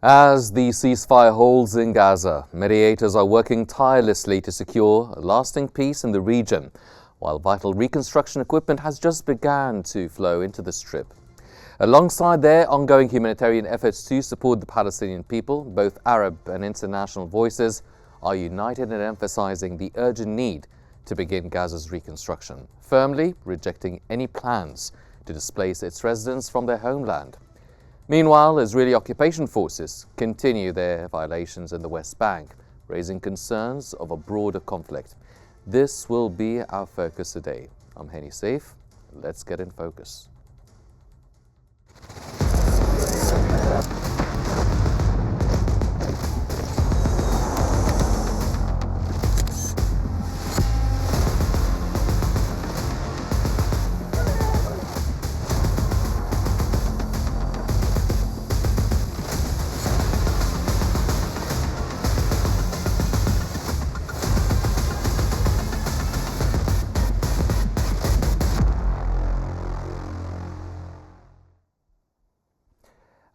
As the ceasefire holds in Gaza, mediators are working tirelessly to secure a lasting peace in the region, while vital reconstruction equipment has just begun to flow into the Strip. Alongside their ongoing humanitarian efforts to support the Palestinian people, both Arab and international voices are united in emphasizing the urgent need to begin Gaza's reconstruction, firmly rejecting any plans to displace its residents from their homeland. Meanwhile, Israeli occupation forces continue their violations in the West Bank, raising concerns of a broader conflict. This will be our focus today. I'm Henny Saif. Let's get in focus.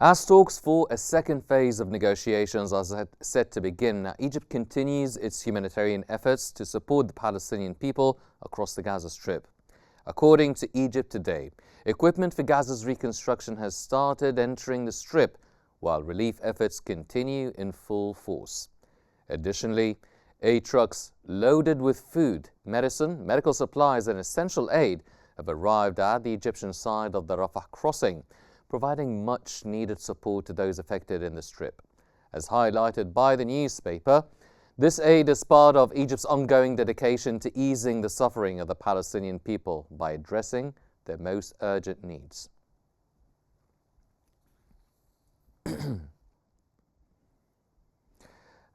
As talks for a second phase of negotiations are set to begin, Egypt continues its humanitarian efforts to support the Palestinian people across the Gaza Strip. According to Egypt Today, equipment for Gaza's reconstruction has started entering the Strip, while relief efforts continue in full force. Additionally, aid trucks loaded with food, medicine, medical supplies and essential aid have arrived at the Egyptian side of the Rafah crossing, providing much needed support to those affected in the Strip. As highlighted by the newspaper, this aid is part of Egypt's ongoing dedication to easing the suffering of the Palestinian people by addressing their most urgent needs.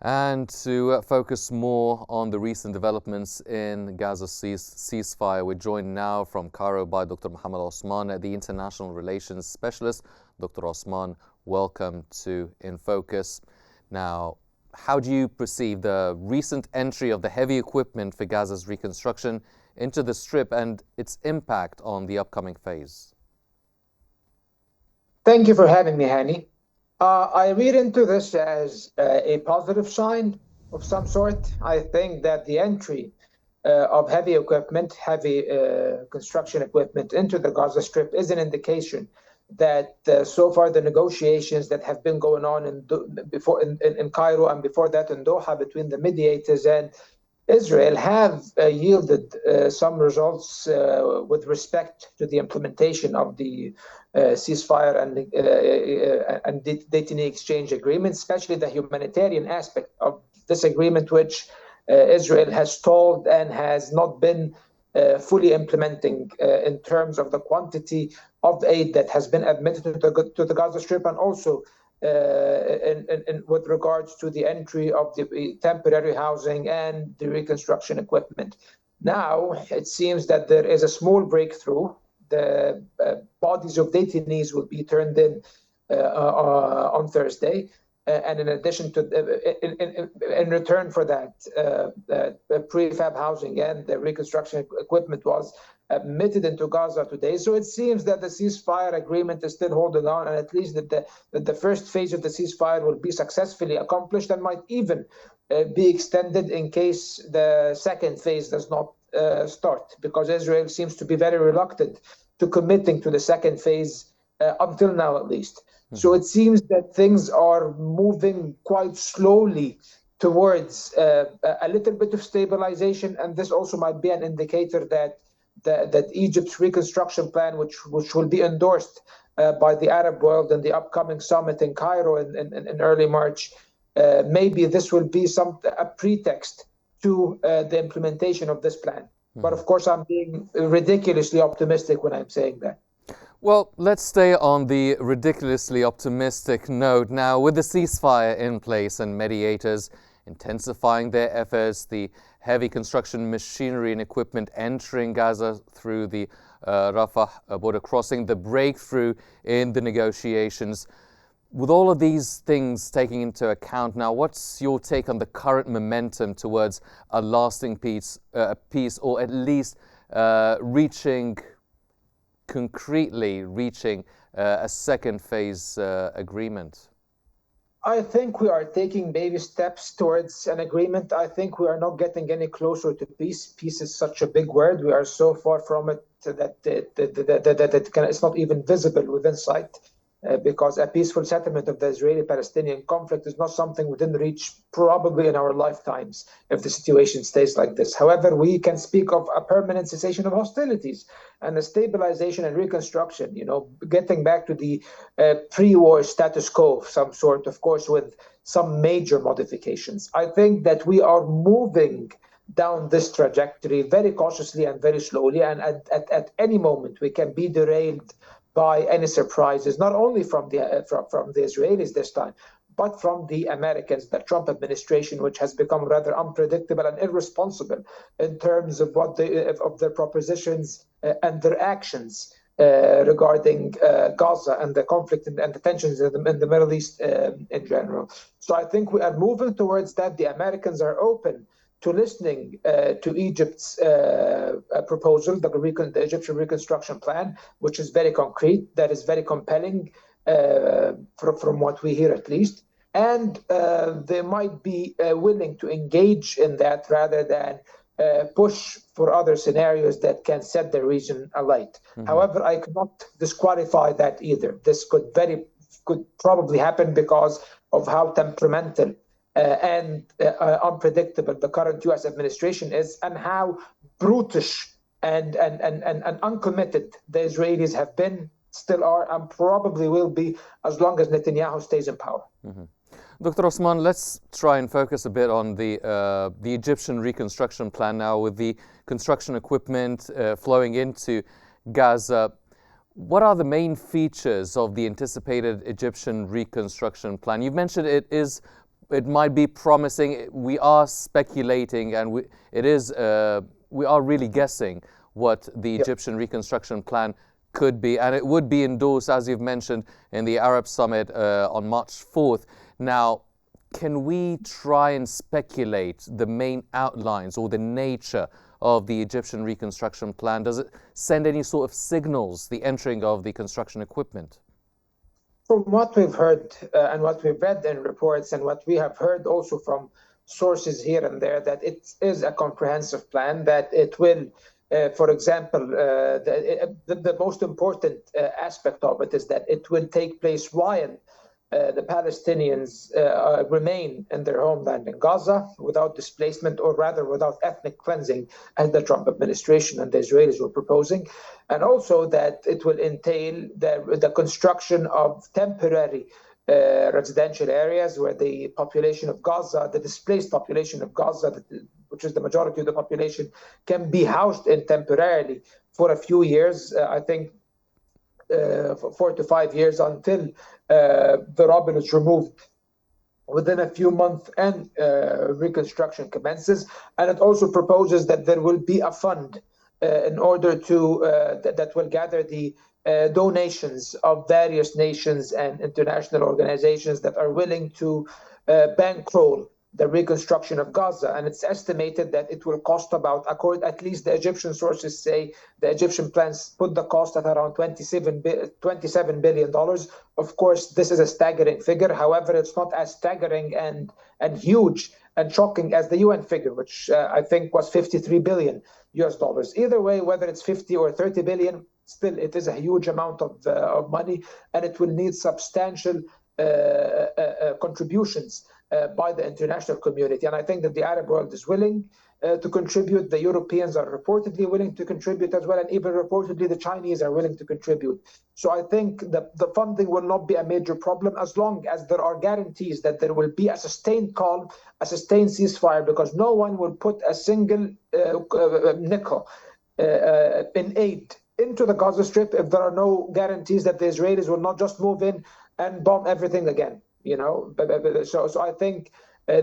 And to focus more on the recent developments in Gaza's ceasefire, we're joined now from Cairo by Dr. Mohammed Osman, the International Relations Specialist. Dr. Osman, welcome to In Focus. Now, how do you perceive the recent entry of the heavy equipment for Gaza's reconstruction into the Strip and its impact on the upcoming phase? Thank you for having me, Hani. I read into this as a positive sign of some sort. I think that the entry of heavy equipment, heavy construction equipment into the Gaza Strip is an indication that so far the negotiations that have been going on in Cairo and before that in Doha between the mediators and Israel have yielded some results with respect to the implementation of the ceasefire and detainee exchange agreement, especially the humanitarian aspect of this agreement, which Israel has stalled and has not been fully implementing in terms of the quantity of aid that has been admitted to the Gaza Strip, and also with regards to the entry of the temporary housing and the reconstruction equipment. Now, it seems that there is a small breakthrough. The bodies of detainees will be turned in on Thursday. And in addition to, in return for that, prefab housing and the reconstruction equipment was admitted into Gaza today. So it seems that the ceasefire agreement is still holding on, and at least that the first phase of the ceasefire will be successfully accomplished and might even be extended in case the second phase does not start, because Israel seems to be very reluctant to committing to the second phase until now, at least. So it seems that things are moving quite slowly towards a little bit of stabilization, and this also might be an indicator that Egypt's reconstruction plan, which will be endorsed by the Arab world in the upcoming summit in Cairo in early March, maybe this will be a pretext to the implementation of this plan. But of course, I'm being ridiculously optimistic when I'm saying that. Well, let's stay on the ridiculously optimistic note now. With the ceasefire in place and mediators intensifying their efforts, the heavy construction machinery and equipment entering Gaza through the Rafah border crossing, the breakthrough in the negotiations. With all of these things taken into account now, what's your take on the current momentum towards a lasting peace, or at least concretely reaching a second phase agreement? I think we are taking baby steps towards an agreement. I think we are not getting any closer to peace. Peace is such a big word. We are so far from it that it's not even visible within sight. Because a peaceful settlement of the Israeli-Palestinian conflict is not something within reach, probably in our lifetimes, if the situation stays like this. However, we can speak of a permanent cessation of hostilities and a stabilization and reconstruction, getting back to the pre-war status quo of some sort, of course, with some major modifications. I think that we are moving down this trajectory very cautiously and very slowly, and at any moment we can be derailed by any surprises, not only from the Israelis this time, but from the Americans, the Trump administration, which has become rather unpredictable and irresponsible in terms of of their propositions and their actions regarding Gaza and the conflict and the tensions in the Middle East in general. So I think we are moving towards that. The Americans are open to listening to Egypt's proposal, the Egyptian reconstruction plan, which is very concrete, that is very compelling from what we hear at least. And they might be willing to engage in that rather than push for other scenarios that can set the region alight. Mm-hmm. However, I cannot disqualify that either. This could probably happen because of how temperamental and unpredictable the current U.S. administration is, and how brutish and uncommitted the Israelis have been, still are, and probably will be as long as Netanyahu stays in power. Mm-hmm. Dr. Osman, let's try and focus a bit on the Egyptian reconstruction plan now, with the construction equipment flowing into Gaza. What are the main features of the anticipated Egyptian reconstruction plan? You've mentioned it might be promising. We are speculating, and we are really guessing what the Egyptian reconstruction plan could be, and it would be endorsed, as you've mentioned, in the Arab Summit on March 4th. Now, can we try and speculate the main outlines or the nature of the Egyptian reconstruction plan? Does it send any sort of signals, the entering of the construction equipment? From what we've heard and what we've read in reports, and what we have heard also from sources here and there, that it is a comprehensive plan, that it will, for example, the most important aspect of it is that it will take place while the Palestinians remain in their homeland in Gaza without displacement, or rather without ethnic cleansing, as the Trump administration and the Israelis were proposing. And also that it will entail the construction of temporary residential areas where the population of Gaza, the displaced population of Gaza, which is the majority of the population, can be housed in temporarily for a few years, I think 4 to 5 years, until the rubble is removed within a few months and reconstruction commences. And it also proposes that there will be a fund in order to that will gather the donations of various nations and international organizations that are willing to bankroll the reconstruction of Gaza. And it's estimated that it will cost about, at least the Egyptian sources say, the Egyptian plans put the cost at around $27 billion. Of course, this is a staggering figure. However, it's not as staggering and huge and shocking as the UN figure, which I think was $53 billion US dollars. Either way, whether it's 50 or 30 billion, still it is a huge amount of money, and it will need substantial contributions by the international community. And I think that the Arab world is willing to contribute. The Europeans are reportedly willing to contribute as well, and even reportedly the Chinese are willing to contribute. So I think the funding will not be a major problem, as long as there are guarantees that there will be a sustained calm, a sustained ceasefire, because no one will put a single nickel in aid into the Gaza Strip if there are no guarantees that the Israelis will not just move in and bomb everything again. So I think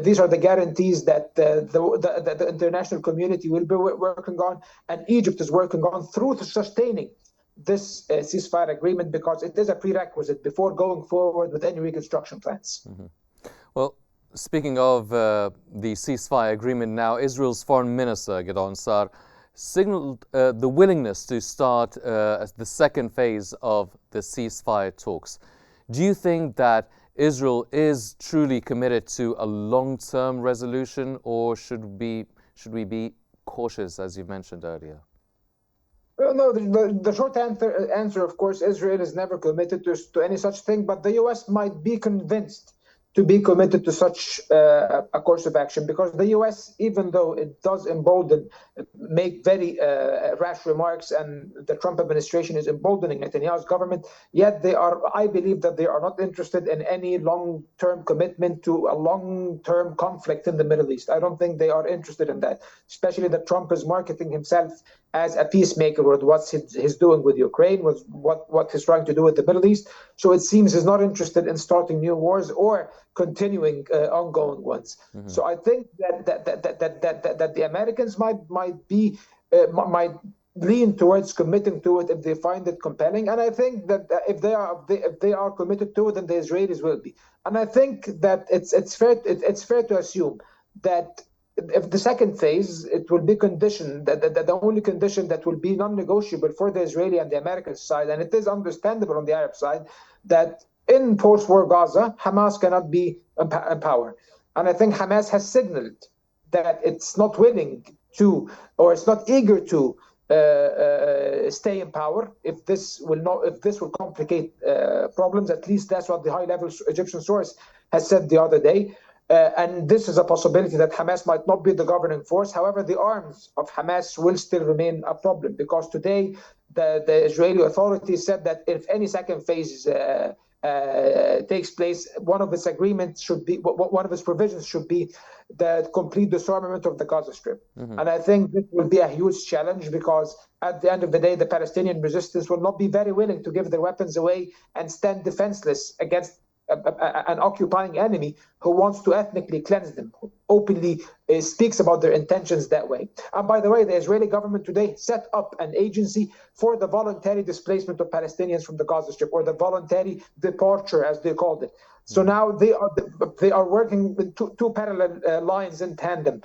these are the guarantees that the international community will be working on, and Egypt is working on through sustaining this ceasefire agreement, because it is a prerequisite before going forward with any reconstruction plans. Mm-hmm. Well, speaking of the ceasefire agreement now, Israel's foreign minister, Gideon Sa'ar, signaled the willingness to start the second phase of the ceasefire talks. Do you think that Israel is truly committed to a long-term resolution, or should we be cautious, as you mentioned earlier? No, the short answer, of course, Israel is never committed to any such thing, but the U.S. might be convinced to be committed to such a course of action, because the U.S., even though it does embolden, make very rash remarks, and the Trump administration is emboldening Netanyahu's government, yet I believe that they are not interested in any long-term commitment to a long-term conflict in the Middle East. I don't think they are interested in that, especially that Trump is marketing himself as a peacemaker with what he's doing with Ukraine, with what he's trying to do with the Middle East. So it seems he's not interested in starting new wars or continuing ongoing ones. Mm-hmm. So I think that the Americans might lean towards committing to it if they find it compelling, and I think that if they are committed to it, then the Israelis will be. And I think that it's fair to assume that if the second phase, it will be conditioned, that the only condition that will be non-negotiable for the Israeli and the American side, and it is understandable on the Arab side, that in post-war Gaza, Hamas cannot be in power. And I think Hamas has signaled that it's not willing to, or it's not eager to stay in power if this will complicate problems. At least that's what the high-level Egyptian source has said the other day. And this is a possibility that Hamas might not be the governing force. However, the arms of Hamas will still remain a problem, because today the Israeli authorities said that if any second phase takes place, one of its provisions should be the complete disarmament of the Gaza Strip. Mm-hmm. And I think this will be a huge challenge, because at the end of the day, the Palestinian resistance will not be very willing to give their weapons away and stand defenseless against an occupying enemy who wants to ethnically cleanse them, who openly speaks about their intentions that way. And by the way, the Israeli government today set up an agency for the voluntary displacement of Palestinians from the Gaza Strip, or the voluntary departure, as they called it. So now they are working with two parallel lines in tandem.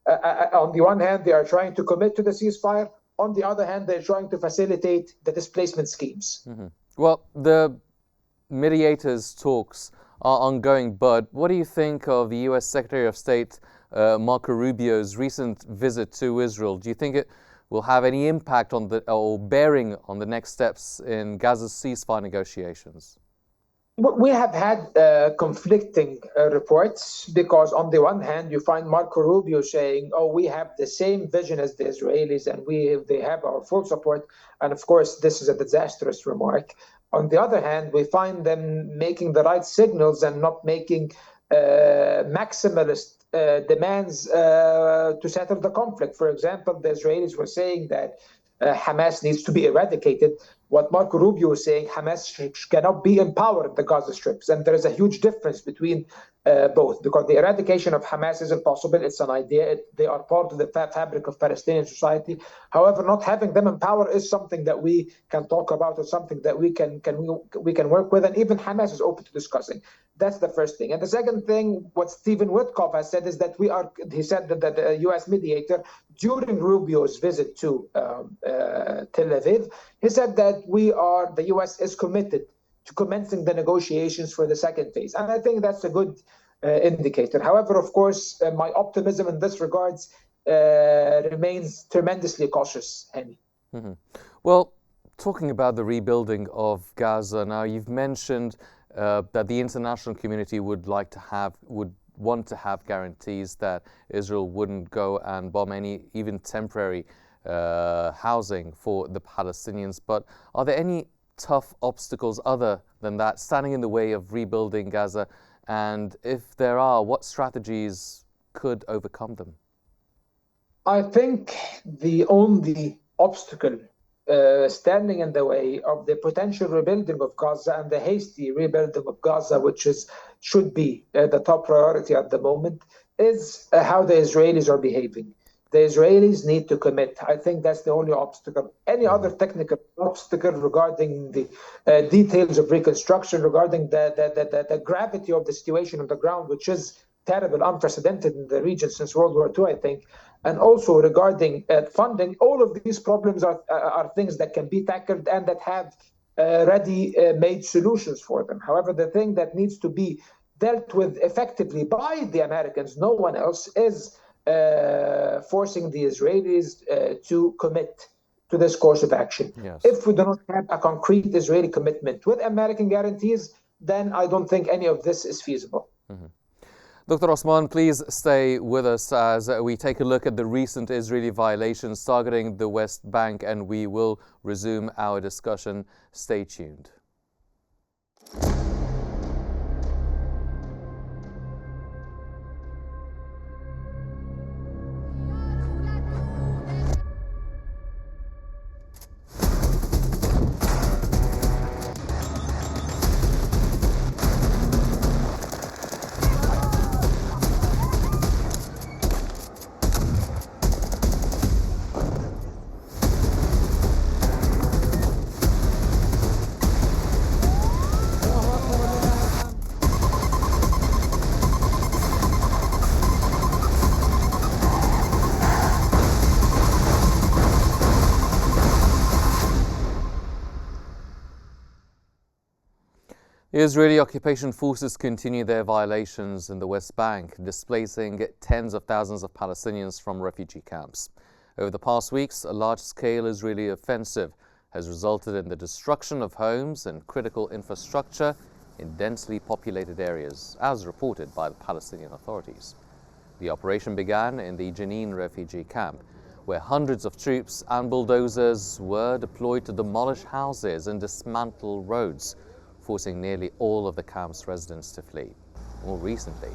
On the one hand, they are trying to commit to the ceasefire. On the other hand, they're trying to facilitate the displacement schemes. Mm-hmm. Well, the mediators' talks are ongoing, but what do you think of the U.S. Secretary of State Marco Rubio's recent visit to Israel? Do you think it will have any impact on or bearing on the next steps in Gaza's ceasefire negotiations? We have had conflicting reports, because on the one hand, you find Marco Rubio saying, "Oh, we have the same vision as the Israelis, and they have our full support." And of course, this is a disastrous remark. On the other hand, we find them making the right signals and not making maximalist demands to settle the conflict. For example, the Israelis were saying that Hamas needs to be eradicated. What Marco Rubio is saying, Hamas cannot be empowered the Gaza Strips. And there is a huge difference between both, because the eradication of Hamas isn't possible. It's an idea. They are part of the fabric of Palestinian society. However, not having them in power is something that we can talk about, or something that we can work with, and even Hamas is open to discussing. That's the first thing. And the second thing, what Stephen Witkoff has said is that he said that the U.S. mediator, during Rubio's visit to Tel Aviv, he said that the U.S. is committed to commencing the negotiations for the second phase. And I think that's a good indicator. However, of course, my optimism in this regards remains tremendously cautious, Henry. Mm-hmm. Well, talking about the rebuilding of Gaza now, you've mentioned that the international community would want to have guarantees that Israel wouldn't go and bomb any, even temporary housing for the Palestinians. But are there any tough obstacles other than that standing in the way of rebuilding Gaza? And if there are, what strategies could overcome them? I think the only obstacle standing in the way of the potential rebuilding of Gaza and the hasty rebuilding of Gaza, which should be the top priority at the moment, is how the Israelis are behaving. The Israelis need to commit. I think that's the only obstacle. Any other technical obstacle regarding the details of reconstruction, regarding the gravity of the situation on the ground, which is terrible, unprecedented in the region since World War II, I think, and also regarding funding, all of these problems are things that can be tackled and that have ready-made solutions for them. However, the thing that needs to be dealt with effectively by the Americans, no one else, is forcing the Israelis to commit to this course of action. Yes. If we do not have a concrete Israeli commitment with American guarantees, then I don't think any of this is feasible. Dr. Osman, please stay with us as we take a look at the recent Israeli violations targeting the West Bank, and we will resume our discussion. Stay tuned. Israeli occupation forces continue their violations in the West Bank, displacing tens of thousands of Palestinians from refugee camps. Over the past weeks, a large-scale Israeli offensive has resulted in the destruction of homes and critical infrastructure in densely populated areas, as reported by the Palestinian authorities. The operation began in the Jenin refugee camp, where hundreds of troops and bulldozers were deployed to demolish houses and dismantle roads, forcing nearly all of the camp's residents to flee. More recently,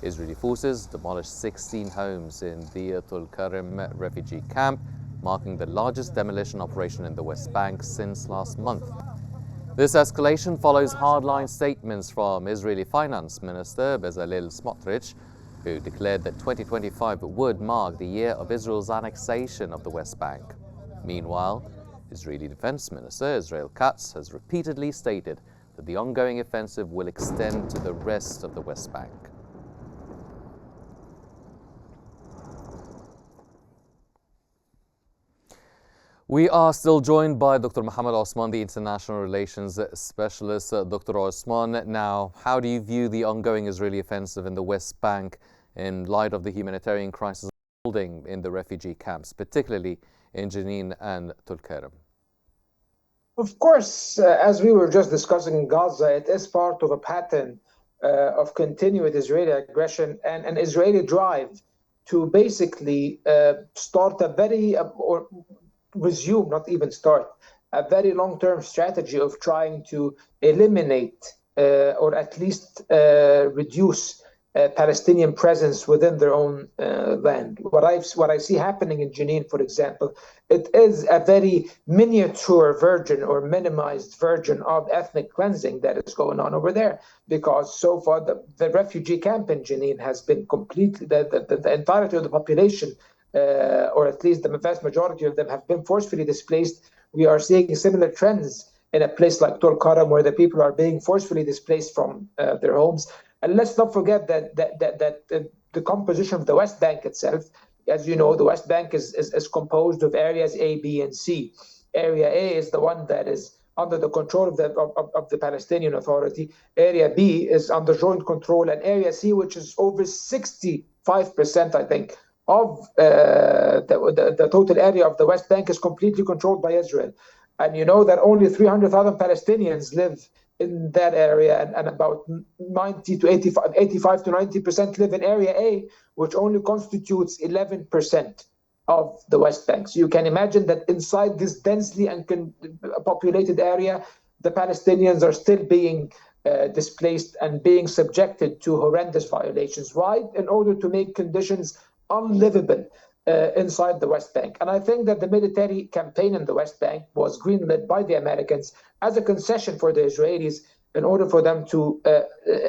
Israeli forces demolished 16 homes in the Tulkarem refugee camp, marking the largest demolition operation in the West Bank since last month. This escalation follows hardline statements from Israeli Finance Minister Bezalel Smotrich, who declared that 2025 would mark the year of Israel's annexation of the West Bank. Meanwhile, Israeli Defense Minister Israel Katz has repeatedly stated that the ongoing offensive will extend to the rest of the West Bank. We are still joined by Dr. Mohammed Osman, the International Relations Specialist. Dr. Osman, now, how do you view the ongoing Israeli offensive in the West Bank in light of the humanitarian crisis unfolding in the refugee camps, particularly in Jenin and Tulkarem? Of course, as we were just discussing in Gaza, it is part of a pattern of continued Israeli aggression and an Israeli drive to basically start a very, or resume, not even start, a very long-term strategy of trying to eliminate or at least reduce Palestinian presence within their own land. What I see happening in Jenin, for example, it is a very miniature version or minimized version of ethnic cleansing that is going on over there, because so far the refugee camp in Jenin has been completely, the entirety of the population, or at least the vast majority of them, have been forcefully displaced. We are seeing similar trends in a place like Tulkarem, where the people are being forcefully displaced from their homes. And let's not forget that the composition of the West Bank itself, as you know, the West Bank is composed of areas A, B, and C. Area A is the one that is under the control of the Palestinian Authority. Area B is under joint control, and Area C, which is over 65%, I think, of the total area of the West Bank, is completely controlled by Israel. And you know that only 300,000 Palestinians live in that area, and about 85 to 90% live in Area A, which only constitutes 11% of the West Bank. So you can imagine that inside this densely and populated area, the Palestinians are still being displaced and being subjected to horrendous violations. Why? In order to make conditions unlivable inside the West Bank. And I think that the military campaign in the West Bank was greenlit by the Americans as a concession for the Israelis in order for them to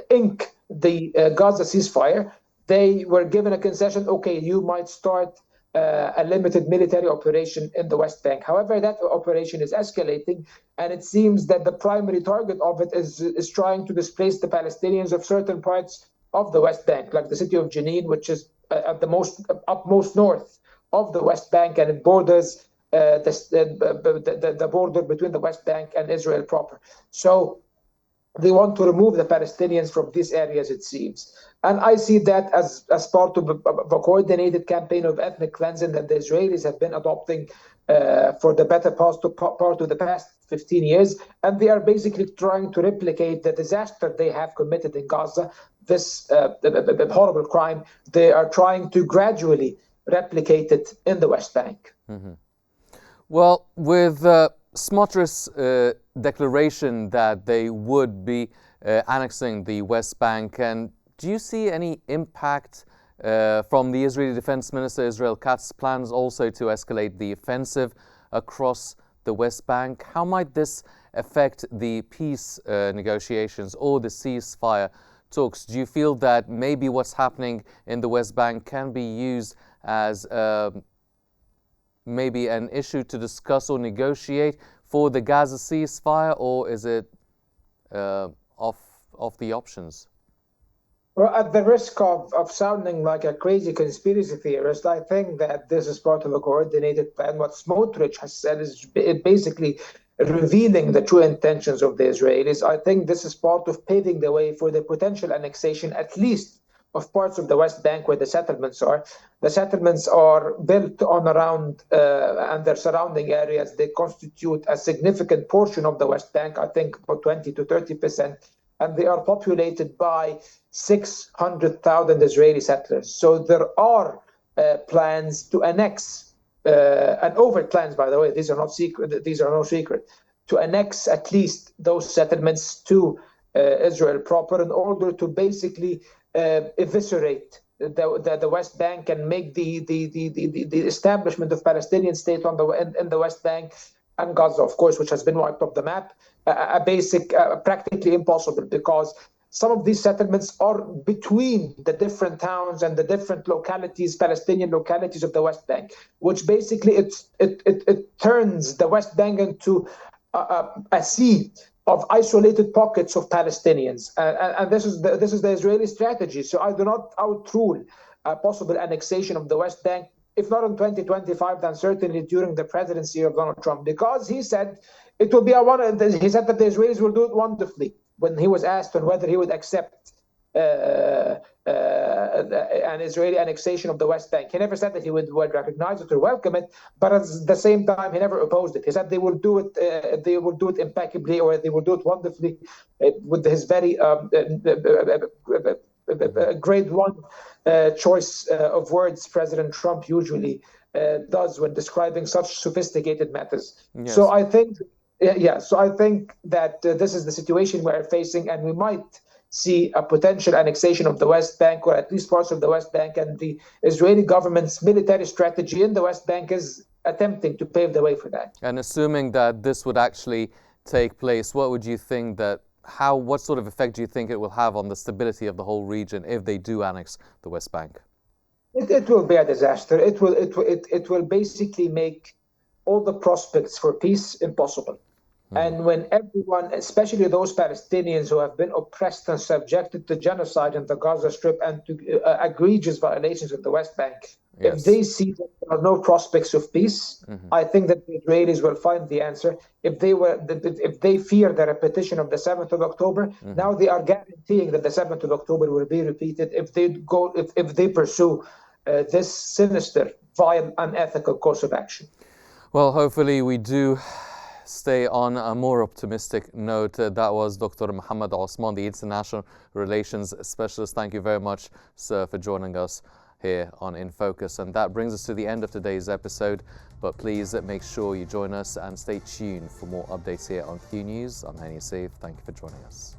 ink the Gaza ceasefire. They were given a concession, okay, you might start a limited military operation in the West Bank. However, that operation is escalating, and it seems that the primary target of it is trying to displace the Palestinians of certain parts of the West Bank, like the city of Jenin, which is at the upmost north of the West Bank, and it borders the border between the West Bank and Israel proper. So they want to remove the Palestinians from these areas, it seems. And I see that as part of a coordinated campaign of ethnic cleansing that the Israelis have been adopting for the better part of the past 15 years. And they are basically trying to replicate the disaster they have committed in Gaza, this horrible crime. They are trying to gradually replicate it in the West Bank. Mm-hmm. Well, with Smotrich's declaration that they would be annexing the West Bank, and do you see any impact from the Israeli Defense Minister Israel Katz's plans also to escalate the offensive across the West Bank? How might this affect the peace negotiations or the ceasefire talks? Do you feel that maybe what's happening in the West Bank can be used as maybe an issue to discuss or negotiate for the Gaza ceasefire, or is it off the options? Well, at the risk of sounding like a crazy conspiracy theorist, I think that this is part of a coordinated plan. What Smotrich has said is basically revealing the true intentions of the Israelis. I think this is part of paving the way for the potential annexation, at least of parts of the West Bank where the settlements are. The settlements are built on around and their surrounding areas. They constitute a significant portion of the West Bank, I think about 20 to 30%, and they are populated by 600,000 Israeli settlers. So there are plans to annex, and overt plans, by the way, these are not secret, these are no secret, to annex at least those settlements to Israel proper in order to basically eviscerate the West Bank and make the establishment of Palestinian state in the West Bank and Gaza, of course, which has been wiped off the map, practically impossible, because some of these settlements are between the different towns and the different localities, Palestinian localities of the West Bank, which basically it turns the West Bank into a sea of isolated pockets of Palestinians, and this is the Israeli strategy. So I do not outrule a possible annexation of the West Bank, if not in 2025, then certainly during the presidency of Donald Trump, because he said it will be he said that the Israelis will do it wonderfully when he was asked on whether he would accept an Israeli annexation of the West Bank. He never said that he would recognize it or welcome it, but at the same time, he never opposed it. He said they will do it impeccably, or they will do it wonderfully, with his very grade one choice of words President Trump usually does when describing such sophisticated matters. Yes. So I think, that this is the situation we're facing, and we might see a potential annexation of the West Bank, or at least parts of the West Bank, and the Israeli government's military strategy in the West Bank is attempting to pave the way for that. And assuming that this would actually take place, what would you think what sort of effect do you think it will have on the stability of the whole region if they do annex the West Bank? It will be a disaster. It will basically make all the prospects for peace impossible. And when everyone, especially those Palestinians who have been oppressed and subjected to genocide in the Gaza Strip and to egregious violations of the West Bank, yes, if they see that there are no prospects of peace, I think that the Israelis will find the answer. If they fear the repetition of the 7th of October, now they are guaranteeing that the 7th of October will be repeated if they pursue this sinister, vile, unethical course of action. Well, hopefully we do stay on a more optimistic note. That was Dr. Mohammed Osman, the International Relations Specialist. Thank you very much, sir, for joining us here on In Focus. And that brings us to the end of today's episode. But please make sure you join us and stay tuned for more updates here on Qnews. I'm Hani Saif. Thank you for joining us.